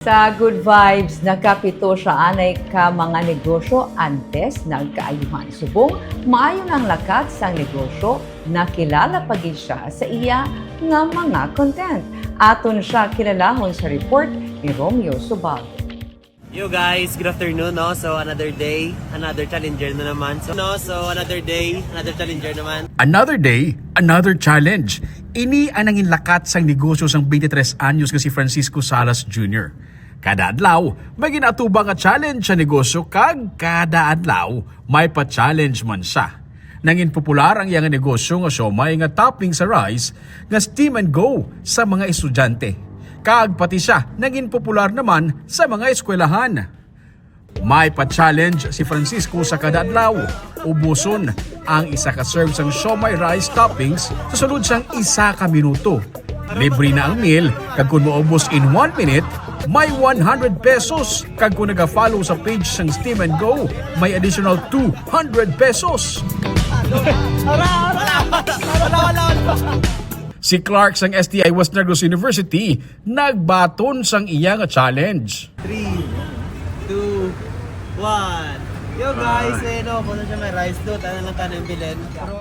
Sa Good Vibes, nagkapito siya anay ka mga negosyo antes nagkaayuhan. Subong, maayo ng lakat sa negosyo, nakilala pagin siya sa iya nga mga content. Aton siya kilalahon sa report ni Romeo Subal. Yo guys, good afternoon, no? So another day, another challenger na naman. So another day, another challenger naman. Another day, another challenge. Ini ang nangin lakat sang negosyo sang 23 anyos nga si Francisco Salas Jr. Kada adlaw, may ginatubang nga challenge sa negosyo kag kada adlaw may pa-challenge man siya. Nangin popular ang iyang negosyo nga siomay nga topping sa rice nga steam and go sa mga estudyante. Kag pati siya naging popular naman sa mga eskwelahan. May pa-challenge si Francisco sa kada adlaw. Ubuson ang isa ka serve sang siomay rice toppings sa sulod sang isa ka minuto. Libre na ang meal kag kung maubos in 1 minute, may 100 pesos. Kag kung nag-follow sa page sang Steam and Go, may additional 200 pesos. Si Clark sang STI West Negros University nagbaton sang iya nga challenge. 3, 2, 1. Yo guys, kung na siya may rice do, tayo lang tayo bilhin.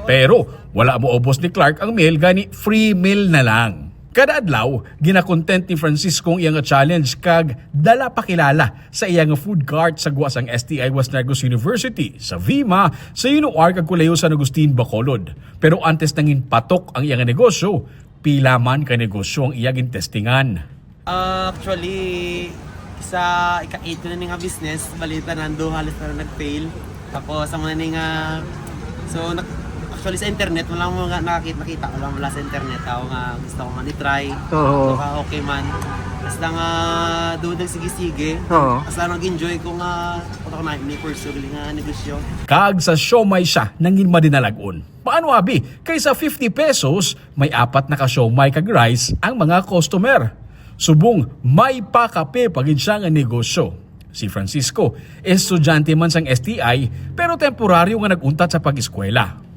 Pero wala mo ubos ni Clark ang meal gani free meal na lang. Kada adlaw, gina-content ni Francisco ang iyang challenge kag dala pakilala sa iyang food cart sa guwas ang STI West Negros University, sa Vima, sa UNOR kag Colegio San Agustin, Bacolod. Pero antes nangin patok ang iyang negosyo, pila man ka negosyo ang iyang testingan. Actually, sa ika-8 ko na nga business, balita nando halos na nag-fail. Tapos ang mga nga, actually sa internet, wala mo nga nakita ko lang wala sa internet. Ako nga gusto ko nga ni-try. Oo. Okay man. Basta nga doon nagsige-sige. Oo. Basta nag-enjoy ko nga kung ako na pursue nga negosyo. Kag sa siomay siya nangin madinalagon. Paano abi? Kaysa 50 pesos, may 4 na ka siomay kag rice ang mga customer. Subong may pakape pagid siya nga negosyo. Si Francisco, estudyante man sang STI pero temporaryo nga naguntat sa pag-eskwela.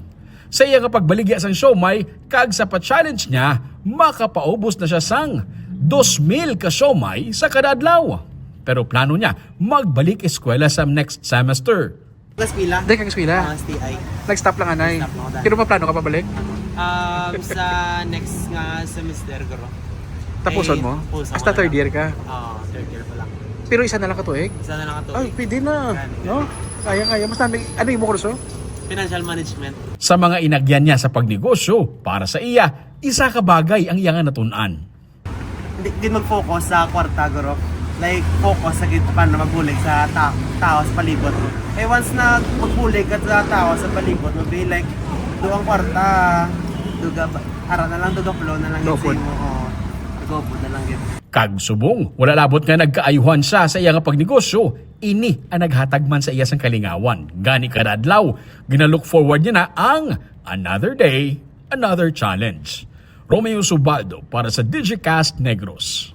Sa iya nga pagbaligya sang siomay, kag sa pa-challenge niya, makapaubos na siya sang 2,000 ka siomay sa kada adlaw. Pero plano niya, magbalik eskwela sa next semester. Plus pila? Hindi kang eskwela. STI. Nag-stop lang anay. Nag-stop lang ako dahil. Pero pa plano ka pabalik? Sa next nga semester ko. Tapuson mo? Tapuson Hasta ko na third lang. year ka? Oo, third year pa lang. Pero isa na lang katuig? Isa na lang ito. Ay, pwede na. No? Kaya. Mas dami. Ano yung mo kurso? Financial management. Sa mga inagyan niya sa pagnegosyo, para sa iya, isa ka bagay ang iyang natunan. Hindi mag-focus sa kwarta, guro. Like, focus sa paano magbulig sa tao sa palibot mo. Eh, once na magbulig ka sa tao sa palibot mo, be like, dugang kwarta, ara na lang, duga flow na lang yung Go-food. mo. Oo, go-food na lang yun. Kag subong, wala labot nga nagkaayuhan siya sa iyang pagnegosyo, ini ang naghatag man sa iya sang kalingawan. Gani kada adlaw, ginalook forward niya na ang another day, another challenge. Romeo Subaldo para sa Digicast Negros.